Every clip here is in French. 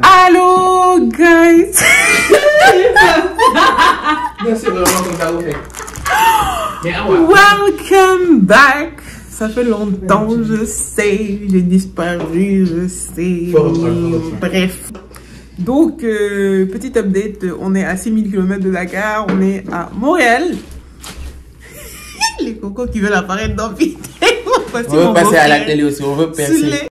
Allô, guys. Welcome back. Ça fait longtemps, je sais, j'ai disparu, je sais. Bref. Donc, petit update, on est à 6000 km de Dakar, on est à Montréal. Les cocos qui veulent apparaître dans vidéo. On veut passer à la télé aussi, on veut percer.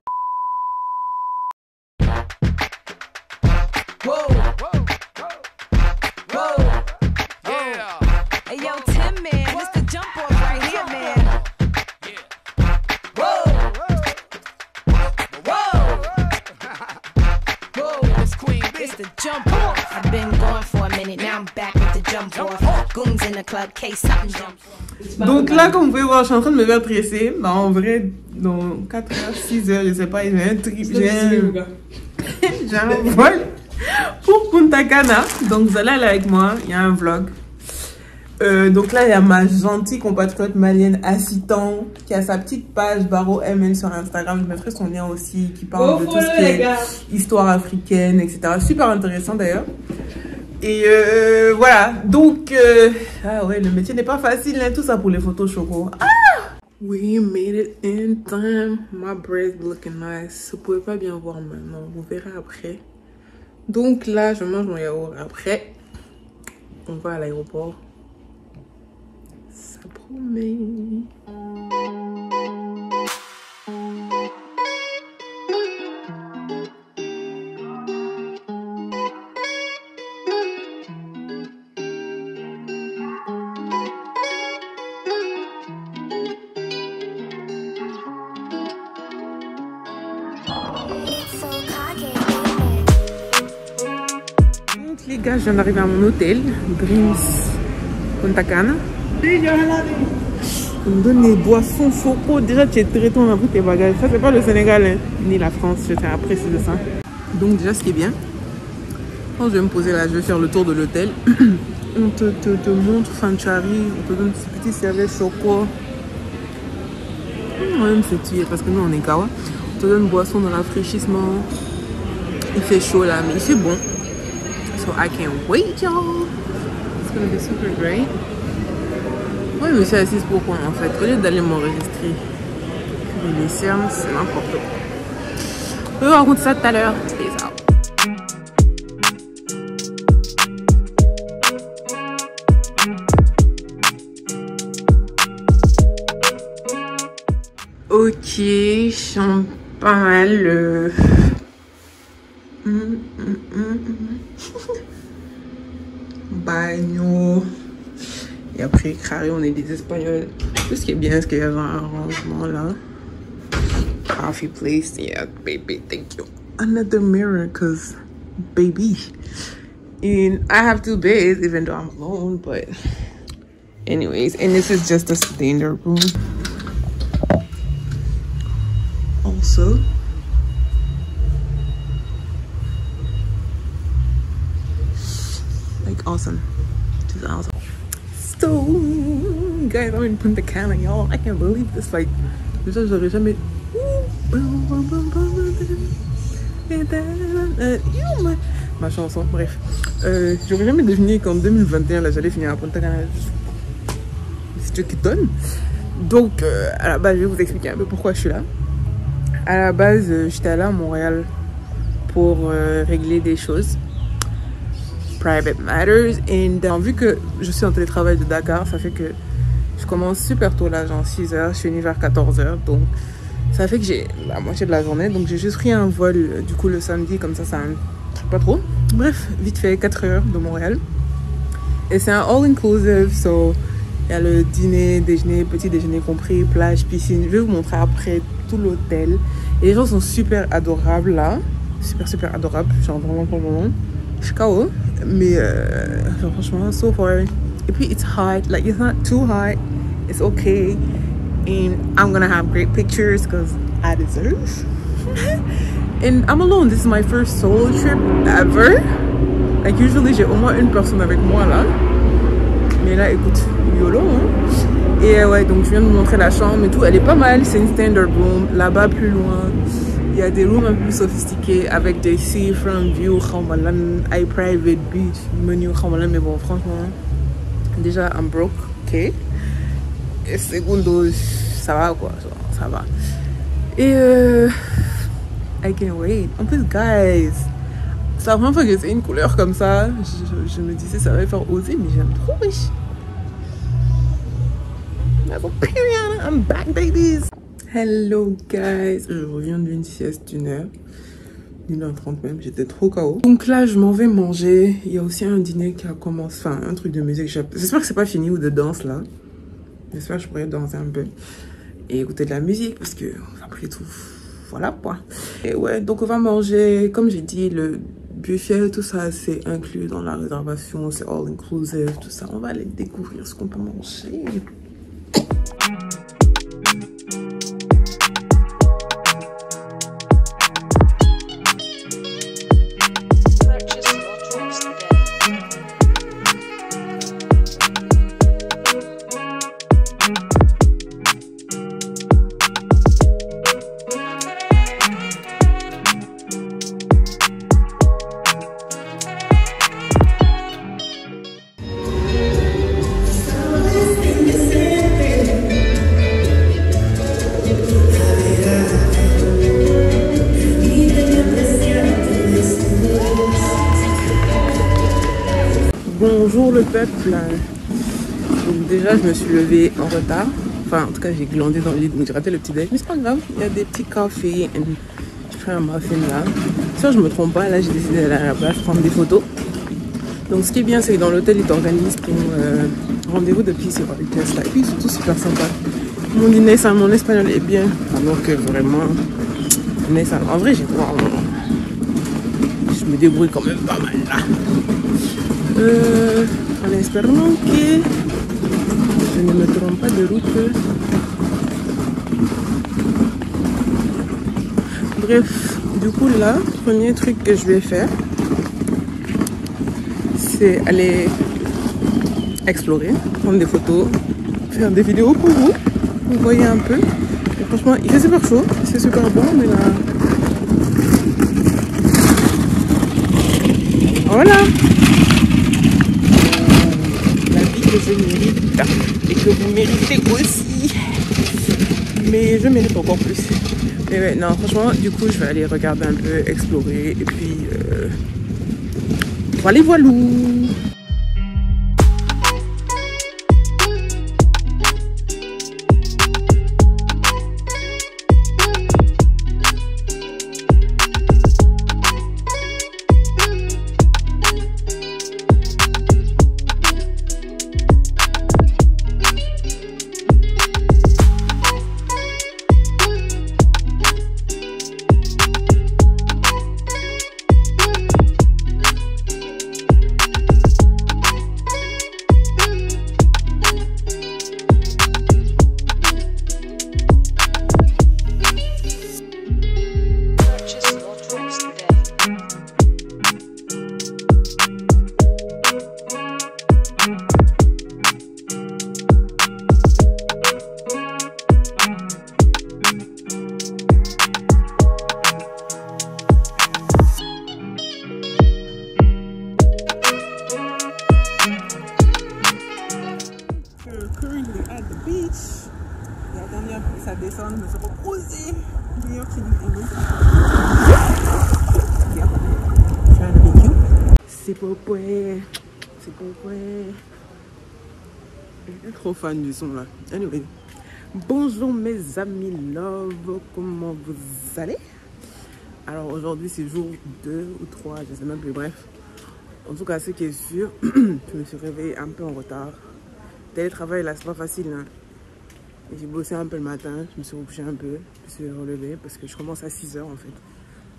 Donc là, comme vous pouvez voir, je suis en train de me faire tresser. Bah, en vrai, dans 4 heures, 6 heures, je sais pas, j'ai un trip, j'ai un vol pour Punta Cana. Donc vous allez aller avec moi, il y a un vlog. Donc là, il y a ma gentille compatriote malienne Assitan qui a sa petite page @MN sur Instagram. Je mettrai son lien aussi, qui parle de tout ce qui est histoire africaine, etc. Super intéressant d'ailleurs. Et voilà, donc, ah ouais, le métier n'est pas facile, hein, tout ça pour les photos choco. Ah! We made it in time, my bread looking nice. Vous pouvez pas bien voir maintenant, vous verrez après. Donc là, je mange mon yaourt. Après, on va à l'aéroport. Ça promet. Les gars, je viens d'arriver à mon hôtel, Dreams Punta Cana. On me donne les boissons choco. Déjà, tu es très tôt, on a pris tes bagages. Ça, c'est pas le Sénégal, hein, ni la France. Je tiens à préciser ça. Donc, déjà, ce qui est bien, quand je vais me poser là, je vais faire le tour de l'hôtel. On te montre, enfin, tu arrives, on te donne ce petit service choco. Même c'est tué parce que nous, on est kawa. On te donne boisson de rafraîchissement. Il fait chaud là, mais il fait bon. So I can't wait, y'all. It's gonna be super great. Oui, je me suis assise pour quoi en fait? Au lieu d'aller m'enregistrer, les cernes, c'est n'importe quoi. Je vais raconter ça tout à l'heure. Peace out. Ok, je sens pas mal bagno. Et après, carré, on est des Espagnols. Tout ce qui est bien, c'est qu'il y a un arrangement là. Coffee place, yeah, baby, thank you. Another mirror, cause baby. And I have 2 beds, even though I'm alone, but anyways, and this is just a standard room. Also, like awesome. This is awesome. So, guys, I'm in Punta Cana, y'all. I can't believe this. Like, j'aurais jamais. Ma chanson, bref. J'aurais jamais deviné qu'en 2021, là, j'allais finir à Punta Cana. C'est Dieu qui donne. Donc, à la base, je vais vous expliquer un peu pourquoi je suis là. À la base, j'étais allée à Montréal pour régler des choses. Private matters. Et vu que je suis en télétravail de Dakar, ça fait que je commence super tôt là, genre 6 h, je finis vers 14 h. Donc, ça fait que j'ai la moitié de la journée. Donc, j'ai juste pris un vol du coup le samedi, comme ça me truc pas trop. Bref, vite fait, 4 heures de Montréal. Et c'est un all-inclusive, so il y a le dîner, déjeuner, petit déjeuner compris, plage, piscine. Je vais vous montrer après tout l'hôtel. Et les gens sont super adorables là. Super adorables. Genre vraiment pour le moment. Je suis KO. Mais genre, franchement, so far. Et puis, it's hot. Like, it's not too hot. It's okay. And I'm gonna have great pictures because I deserve. And I'm alone. This is my first solo trip ever. Like, usually, j'ai au moins une personne avec moi là. Mais là, écoute, YOLO, hein. Et ouais, donc je viens de vous montrer la chambre et tout. Elle est pas mal, c'est une standard room. Là-bas, plus loin, Il y a des rooms un peu plus sophistiqués avec des seafront view, private beach, menu, mais bon, franchement, déjà, I'm broke, ok. Et secondo, ça va quoi, ça va. Et I can't wait. En plus, guys, c'est la première fois que j'ai une couleur comme ça. Je me disais, ça va me faire oser, mais j'aime trop, wesh. I'm back, babies. Hello, guys. Je reviens d'une sieste d'une heure. 1h30 même, j'étais trop KO. Donc là, je m'en vais manger. Il y a aussi un dîner qui a commencé, enfin, un truc de musique. J'espère que c'est pas fini ou de danse là. J'espère que je pourrais danser un peu et écouter de la musique parce que, après tout, voilà quoi. Et ouais, donc on va manger. Comme j'ai dit, le buffet, tout ça, c'est inclus dans la réservation. C'est all inclusive, tout ça. On va aller découvrir ce qu'on peut manger. Bonjour le peuple. Donc déjà je me suis levée en retard. Enfin en tout cas j'ai glandé dans le lit donc j'ai raté le petit déj. Mais c'est pas grave, il y a des petits cafés. Je fais un muffin là. Si je me trompe pas, là j'ai décidé d'aller à la plage prendre des photos. Donc ce qui est bien c'est que dans l'hôtel ils t'organisent ton rendez-vous de piste avec test là. Et puis ils sont tous super sympas. Mon dîner, ça, mon espagnol est bien. Alors que vraiment, ça, en vrai j'ai droit. Je me débrouille quand même pas mal là. En espérant que je ne me trompe pas de route. Bref, du coup là, premier truc que je vais faire, c'est aller explorer, prendre des photos, faire des vidéos pour vous. Vous voyez un peu. Et franchement, il fait super chaud, c'est super bon, mais là... Voilà! Que je mérite et que vous méritez aussi, mais je mérite encore plus. Mais ouais, non, franchement, du coup, je vais aller regarder un peu, explorer, et puis voilà, voilà. Ça descend, je me suis reposée. C'est pourquoi. C'est pourquoi. Je suis trop fan du son là. Anyway. Bonjour mes amis love. Comment vous allez? Alors aujourd'hui c'est jour 2 ou 3, je sais même plus, bref. En tout cas, ce qui est sûr, je me suis réveillée un peu en retard. Télétravail là, c'est pas facile. Hein. J'ai bossé un peu le matin, je me suis recouché un peu, je me suis relevée parce que je commence à 6 h en fait.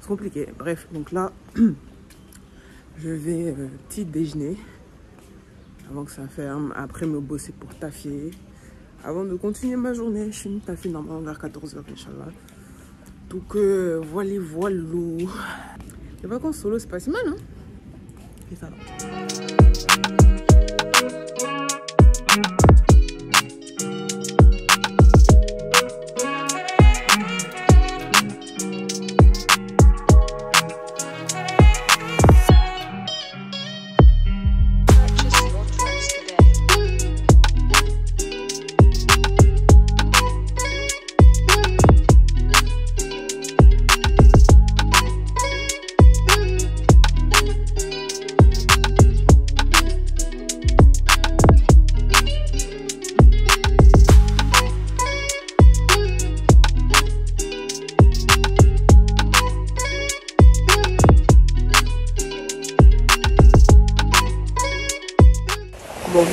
C'est compliqué. Bref, donc là, je vais petit déjeuner avant que ça ferme. Après me bosser pour taffer. Avant de continuer ma journée, je finis taffer normalement vers 14 h, Inch'Allah. Donc voilà, voilà. Les vacances solo, c'est pas si mal, hein? Et ça va.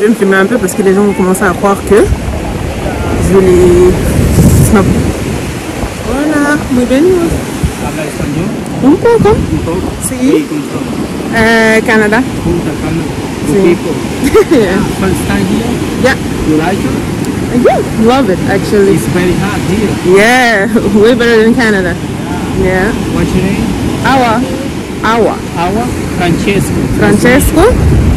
Je vais me filmer un peu parce que les gens vont commencer à croire que je les snap. Hola, muy bien. ¿Habla español? Un poco. Un poco. Sí. Canada. Punta Cana. Sí. Yeah. First time here? Yeah. You like it? I do love it actually. It's very hot here. Yeah, way better than Canada. Yeah. What's your name? Awa. Awa? Francesco. Francesco.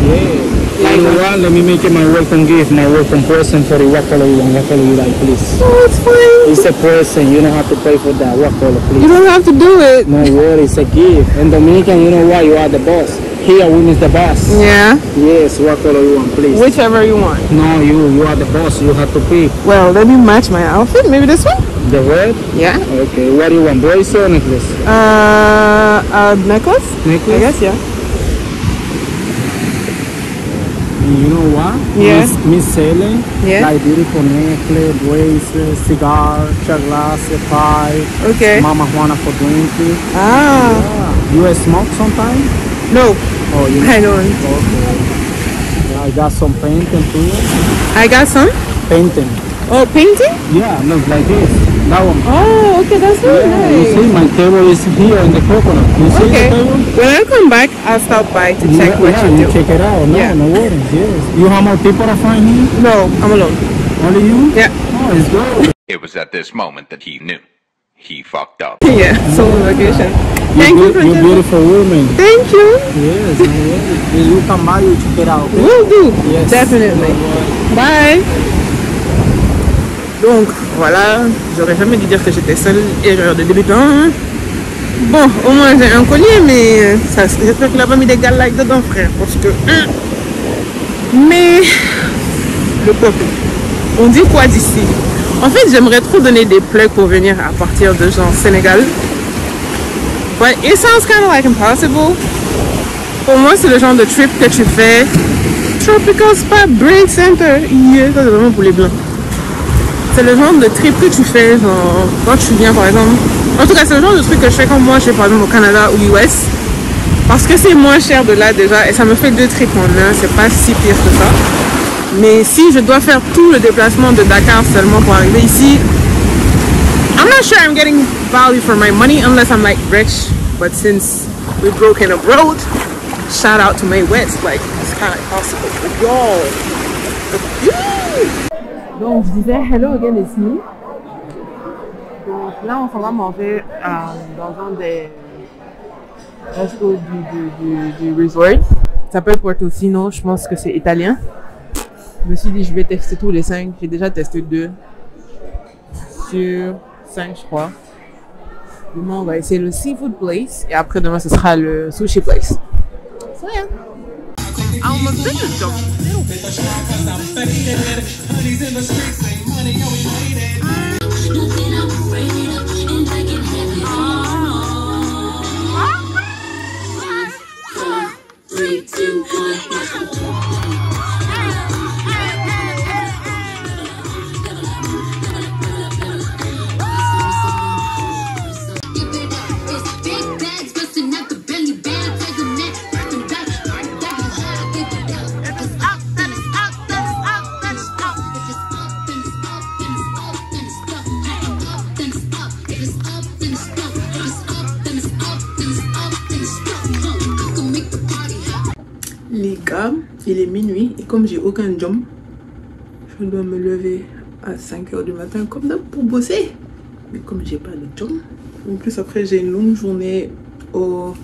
Yeah. Let me make you my welcome gift, my welcome present for you. What color you want? What color you like, please? Oh, it's fine. It's a present. You don't have to pay for that. What color, please? You don't have to do it. No worries, it's a gift. In Dominican, you know why? You are the boss. Here, we is the boss. Yeah. Yes, what color you want, please? Whichever you want. No, you are the boss. You have to pick. Well, let me match my outfit. Maybe this one? The red? Yeah. Okay, what do you want? Bracelet or necklace? A necklace? Necklace? I guess, yeah. You know what? Yeah. Miss selling Yeah. like beautiful necklace, bracelet, cigar, chocolate, pie, Okay. Mama Juana for drinking. Ah. Yeah. You smoke sometimes? No, Oh, you I don't. Okay. Yeah, I got some painting too. I got some. Painting. Oh, painting? Yeah, look like this. That one. Oh, okay, that's really Yeah, you see, nice. my table is here in the coconut. You see Okay. the table? When I come back, I'll stop by to check what yeah, you do. check it out. No, Yeah. no worries. Yes. You how more people are find here? No, I'm alone. Only you? Yeah. Oh, it's good. It was at this moment that he knew. He fucked up. Yeah, solo vacation. Thank you, You're Francesco. beautiful woman. Thank you. Yes, no worries. If you come by, you check it out. Okay? Will do. Yes. Definitely. Bye. Donc voilà, j'aurais jamais dû dire que j'étais seule, erreur de débutant. Hein. Bon, au moins j'ai un collier, mais ça, j'espère qu'il a pas mis des galailles dedans, frère, parce que. Mais le peuple, on dit quoi d'ici? En fait, j'aimerais trop donner des plaques pour venir à partir de genre Sénégal. But it sounds kind of like impossible. Pour moi, c'est le genre de trip que tu fais. Tropical Spa Braid Center. Yeah, ça c'est vraiment pour les blancs. C'est le genre de trip que tu fais genre, quand tu viens par exemple. En tout cas, c'est le genre de truc que je fais quand moi je vais par exemple au Canada ou US. Parce que c'est moins cher de là déjà et ça me fait 2 trips en un. C'est pas si pire que ça. Mais si je dois faire tout le déplacement de Dakar seulement pour arriver ici, I'm not sure I'm getting value for my money unless I'm like rich. But since we're broken abroad, shout out to May West. Like, it's kind of possible. Yo! Donc, je disais hello again, it's me. Donc là, on s'en va manger dans un des restos du resort. Ça s'appelle Portofino, je pense que c'est italien. Je me suis dit, je vais tester tous les 5. J'ai déjà testé 2 sur 5, je crois. Demain, on va essayer le seafood place. Et après, demain, ce sera le sushi place. So, yeah. I almost did the jump. Les gars, il est minuit et comme j'ai aucun job, je dois me lever à 5 h du matin comme d'hab pour bosser. Mais comme j'ai pas de job, en plus après j'ai une longue journée au...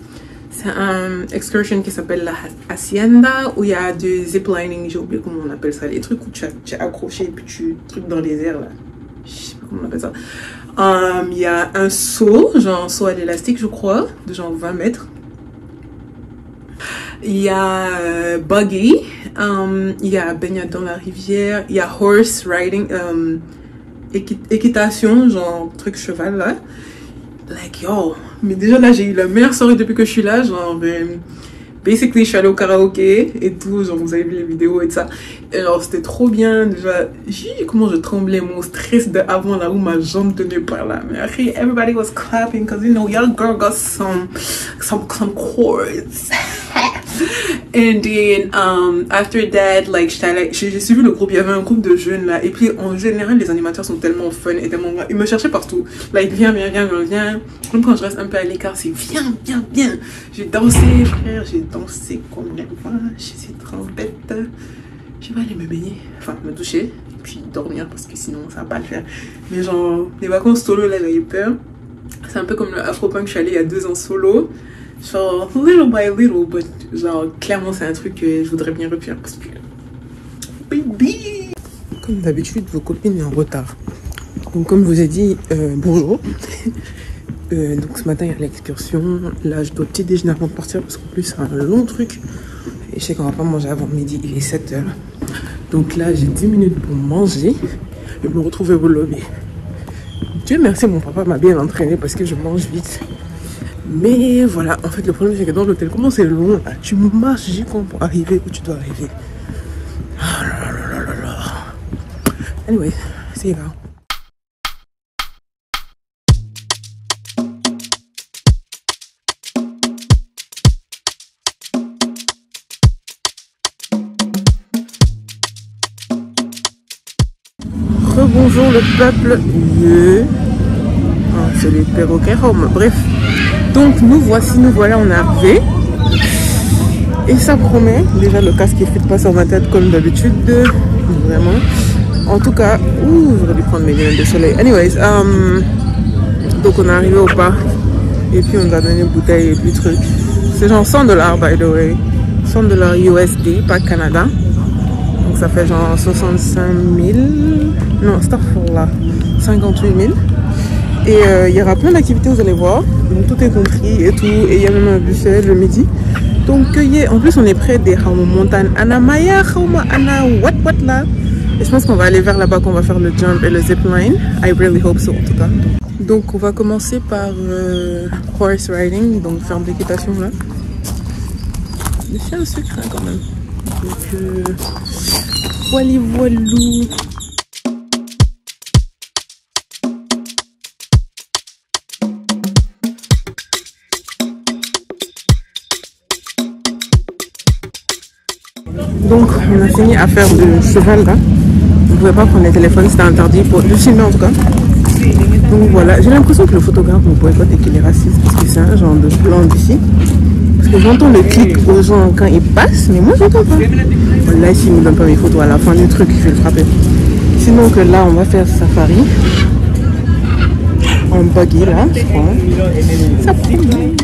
C'est un excursion qui s'appelle la Hacienda où il y a du ziplining, j'ai oublié comment on appelle ça, les trucs où tu es accroché et puis tu trucs dans les airs là. Je sais pas comment on appelle ça. Il y a un saut, genre un saut à l'élastique je crois, de genre 20 mètres. Il y a buggy, il y a baignade dans la rivière, il y a horse riding, équitation, genre truc cheval là. Like yo, mais déjà là j'ai eu la meilleure soirée depuis que je suis là, genre basically je suis allée au karaoké et tout, genre vous avez vu les vidéos et tout ça. Et genre c'était trop bien, déjà, comment je tremblais, mon stress de avant là où ma jambe tenait par là. Mais après everybody was clapping because you know your girl got some chords. And then, after that, like, j'ai suivi le groupe. Il y avait un groupe de jeunes là. Et puis, en général, les animateurs sont tellement fun et tellement. Ils me cherchaient partout. Like, viens. Même quand je reste un peu à l'écart, c'est viens. J'ai dansé, frère. J'ai dansé comme une vache. C'est trop bête. Je vais aller me baigner. Enfin, me doucher. Puis dormir parce que sinon, ça va pas le faire. Mais genre, les vacances solo là, j'ai peur. C'est un peu comme le Afropunk. Je suis allée il y a 2 ans solo. Genre, little by little, but genre, clairement, c'est un truc que je voudrais bien refaire parce que. Baby! Comme d'habitude, vos copines sont en retard. Donc, comme je vous ai dit, bonjour. Donc, ce matin, il y a l'excursion. Là, je dois petit déjeuner avant de partir parce qu'en plus, c'est un long truc. Et je sais qu'on va pas manger avant midi, il est 7h. Donc là, j'ai 10 minutes pour manger et me retrouver au lobby. Dieu merci, mon papa m'a bien entraîné parce que je mange vite. Mais voilà, en fait, le problème c'est que dans l'hôtel, comment c'est long là, tu marches gigon pour arriver où tu dois arriver. Ah là là. Anyway, c'est grave. Rebonjour le peuple. Ah, c'est les perroquets Rome. Bref. Donc nous voilà, on est arrivé. Et ça promet. Déjà le casque est fait de pas sur ma tête comme d'habitude. Vraiment. En tout cas, j'aurais dû prendre mes lunettes de soleil. Anyways, donc on est arrivé au parc. Et puis on nous a donné une bouteille et puis truc. C'est genre $100 by the way. $100 USD, pas Canada. Donc ça fait genre 65 000. Non, Starfall 58 000. Et il y aura plein d'activités, vous allez voir. Donc tout est compris et tout. Et il y a même un buffet le midi. Donc en plus on est près des montagnes Anamaya, Ana what là. Et je pense qu'on va aller vers là-bas, qu'on va faire le jump et le zipline. I really hope so en tout cas. Donc on va commencer par horse riding, donc faire de l'équitation là. Mais c'est un secret quand même. Donc voilou. Donc on a fini à faire du cheval là. On ne pouvait pas prendre les téléphones, c'était interdit pour le filmer en tout cas. Donc voilà, j'ai l'impression que le photographe me boycotte et qu'il est raciste parce que c'est un genre de blanc d'ici. Parce que j'entends le clic aux gens quand ils passent, mais moi j'entends pas. Là ici il ne me donne pas mes photos à la fin du truc, je vais le frapper. Sinon que là on va faire safari. En buggy là, je crois. Ça promet.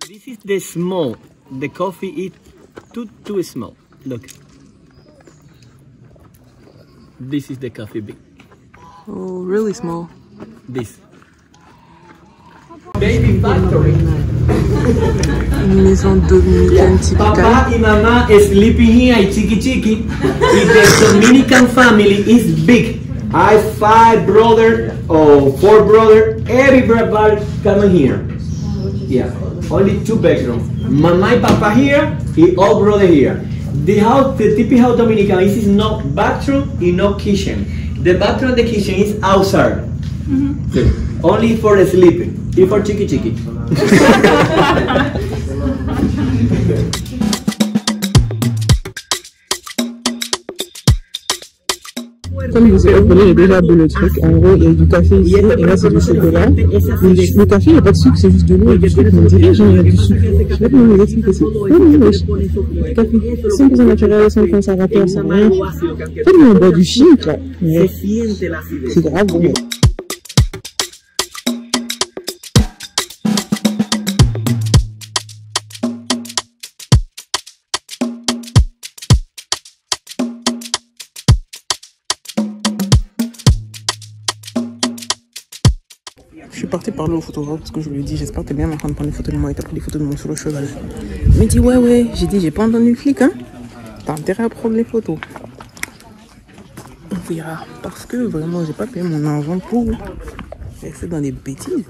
This is the small. The coffee is too small. Look. This is the coffee bean. Oh, really small. This. Baby factory. Une maison dominicaine typicale. Papa and Mama is sleeping here in Chiqui. The Dominican family is big. I have 5 brothers or 4 brothers. Everybody coming here. Yeah. Only 2 bedrooms. Mama and Papa here, and all brother here. The house, the typical Dominican, is no bathroom and no kitchen. The bathroom and the kitchen is outside. So, only for the sleeping. And for Chiqui. Comme je vous ai appelé, j'ai déjà bu le truc. En gros, il y a du café ici et là c'est du chocolat. Le café, il n'y a pas de sucre, c'est juste de l'eau et du sucre. On dirait genre il y a du sucre. Je sais pas comment vous expliquer ça. Oui. Café 100% naturel, sans conservateur, sans rien. En fait, on boit du chimique là. Mais c'est grave bon. Je suis partie parler au photographe parce que je lui ai dit j'espère que t'es bien en train de prendre des photos de moi et t'as pris des photos de moi sur le cheval. Il m'a dit ouais. J'ai dit j'ai pas entendu le clic hein. T'as intérêt à prendre les photos. On verra. Parce que vraiment j'ai pas payé mon argent pour rester dans des bêtises.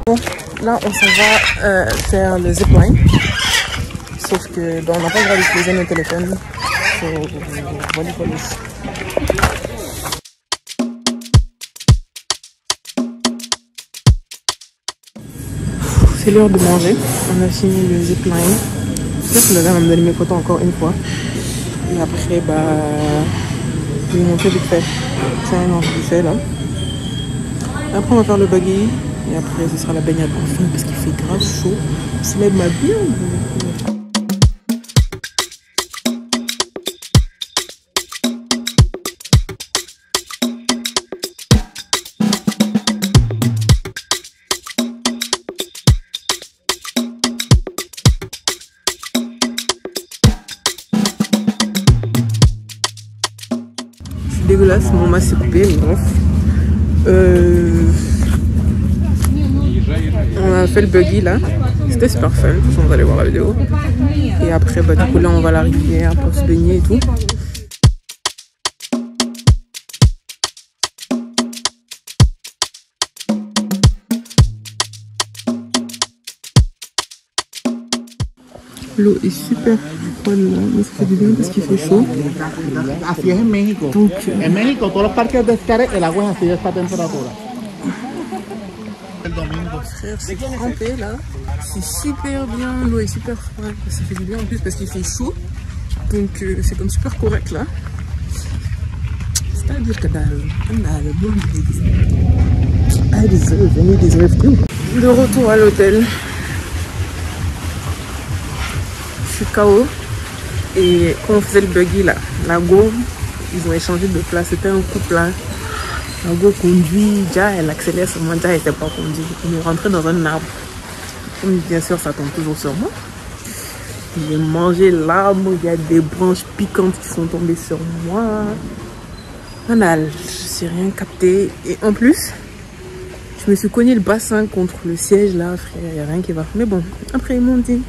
Bon, là on s'en va faire le zipline. Sauf que on n'a pas le droit d'utiliser nos téléphones. Voilà, police. C'est l'heure de manger. On a fini le zipline. J'espère que le gars va me donner mes photos encore une fois. Et après, je vais monter vite fait. C'est un ange du fait là. Après, on va faire le buggy. Et après, ce sera la baignade enfin parce qu'il fait grave chaud. Le soleil m'a bien. Dégueulasse, mon masque s'est coupé, mais bref. On a fait le buggy là, c'était super fun, vous allez voir la vidéo. Et après, du coup là on va à la rivière pour se baigner et tout. L'eau est super froide là, mais ça fait du bien parce qu'il fait chaud. Así es en México. Donc, en México, todos los parques de escares, el agua es así de esta temperatura. El domingo. Frère, c'est trempé là. C'est super bien, l'eau est super froide. Ça fait du bien en plus parce qu'il fait chaud. Donc c'est comme super correct là. C'est-à-dire que I deserve, and you deserve too. De retour à l'hôtel. Je suis KO. Et quand on faisait le buggy là, la go, ils ont échangé de place. C'était un couple là. La go conduit, déjà elle accélère sur moi, déjà elle n'était pas conduite. On est rentré dans un arbre. Comme bien sûr ça tombe toujours sur moi. J'ai mangé l'arbre, il y a des branches piquantes qui sont tombées sur moi. Voilà, je n'ai rien capté. Et en plus, je me suis cogné le bassin contre le siège là, frère, il n'y a rien qui va. Mais bon, après ils m'ont dit,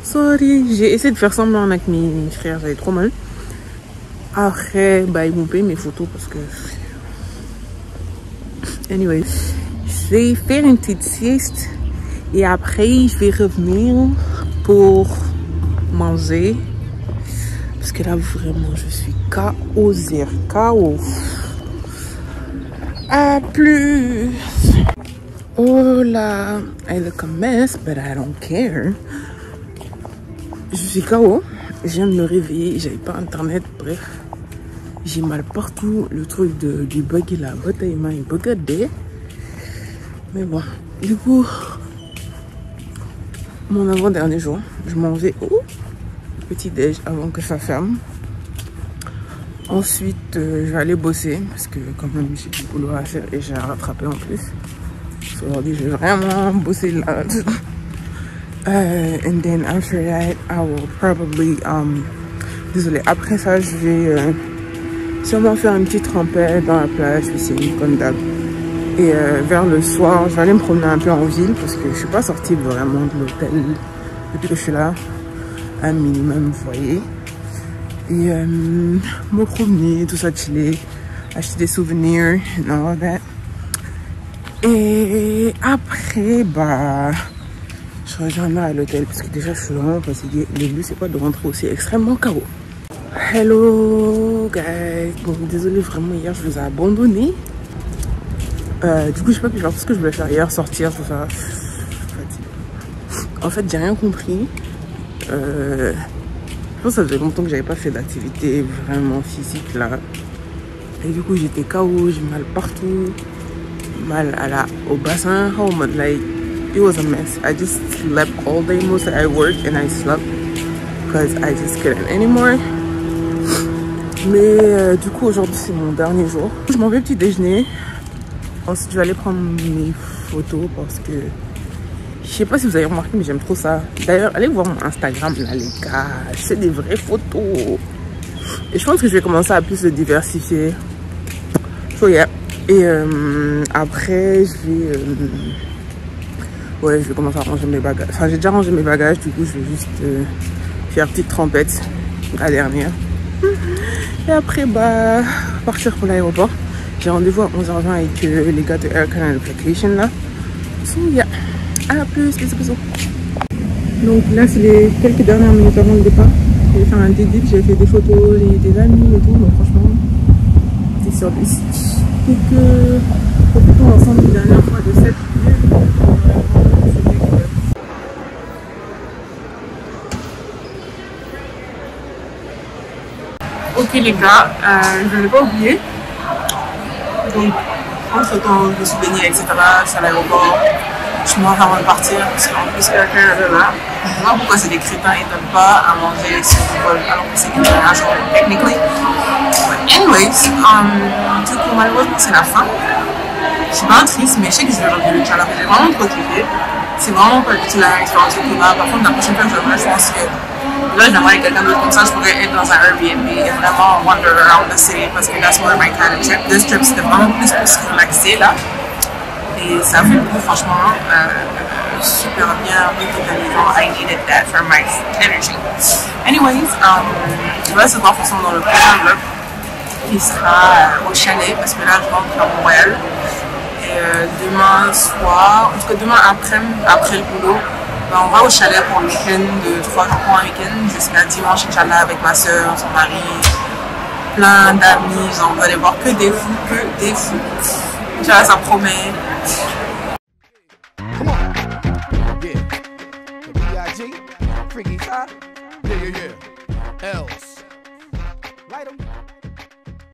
sorry, j'ai essayé de faire semblant avec mes frères, j'avais trop mal. Après, ils m'ont payé mes photos parce que... Anyway, je vais faire une petite sieste et après je vais revenir pour manger parce que là vraiment je suis KO, KO. À plus. Oh là, I look a mess but I don't care. Je suis KO, je viens de me réveiller, j'avais pas internet, bref. J'ai mal partout, le truc du buggy là, bataille m'a bugadé. Mais bon, du coup, mon avant-dernier jour, je mangeais au petit déj avant que ça ferme. Ensuite, je vais aller bosser parce que quand même j'ai du boulot à faire et j'ai à rattraper en plus. Aujourd'hui, je vais vraiment bosser là. And then after that, I will probably, désolé, après ça, je vais sûrement faire une petite trempette dans la plage, piscine, comme d'hab. Et vers le soir, je vais aller me promener un peu en ville parce que je suis pas sortie vraiment de l'hôtel depuis que je suis là. Un minimum, vous voyez. Et me promener, tout ça, chiller, acheter des souvenirs, and all that. Et après, je reviendrai à l'hôtel parce que déjà je suis vraiment fatiguée. Le but c'est pas de rentrer aussi extrêmement KO. Hello guys, bon désolé vraiment hier je vous ai abandonné. Du coup j'ai pas pu faire tout ce que je voulais faire hier, sortir tout ça. En fait j'ai rien compris. Je pense que ça faisait longtemps que j'avais pas fait d'activité vraiment physique là. Et du coup j'étais KO, j'ai mal partout, mal au bassin, like it was a mess. I just slept all day. Mostly I worked and I slept because I just couldn't anymore. Mais du coup aujourd'hui c'est mon dernier jour. Je m'en vais petit déjeuner. Ensuite je vais aller prendre mes photos parce que je sais pas si vous avez remarqué mais j'aime trop ça. D'ailleurs allez voir mon Instagram là les gars. Je fais des vraies photos. Et je pense que je vais commencer à plus le diversifier. So yeah, Et après, ouais, je vais commencer à ranger mes bagages. Enfin, j'ai déjà rangé mes bagages, du coup, je vais juste faire petite trempette, la dernière. Et après, bah, partir pour l'aéroport. J'ai rendez-vous à 11h20 avec les gars de Air Canada Vacation là. So, yeah. À plus, bisous. Donc là, c'est les quelques dernières minutes avant le départ. J'ai fait un dédip, j'ai fait des photos des amis et tout. Donc franchement, c'est sur 10. Donc, profitons ensemble une dernière fois de cette vue. Ok les gars, je ne l'ai pas oublié. Donc, en ce temps, je me suis baignée, etc. Je suis à l'aéroport. Je mange avant de partir parce qu'en plus, Air Canada là, je sais pas pourquoi c'est des crétins, ils ne donnent pas à manger sur le vol alors que c'est international, technically. But anyways, du coup, malheureusement, c'est la fin. Je suis pas triste, mais je sais que je vais revenir Inch'Allah. J'ai vraiment trop kiffé. C'est vraiment pas du tout la même expérience que là. Par contre, la prochaine fois que je reviens, je pense que là, j'aimerais avec quelqu'un d'autre comme ça, je pourrais être dans un Airbnb et vraiment wander around the city parce que that's more my kind of trip. This trip, c'était vraiment plus pour se relaxer là. Et ça fait beaucoup, franchement, super bien, revitalisant. I needed that for my energy. Anyways, on va se voir ensemble dans le prochain vlog qui sera au chalet parce que là, je rentre à Montréal. Et demain soir, en tout cas demain après le boulot, ben, on va au chalet pour le week-end de 3 jours pour un week-end jusqu'à dimanche, Inch'Allah, avec ma soeur, son mari, plein d'amis. Genre, vous allez voir que des fous. Inch'Allah, ça promet. Come on. Yeah. The B.I.G. Freaky, huh? Yeah. Else. Light 'em.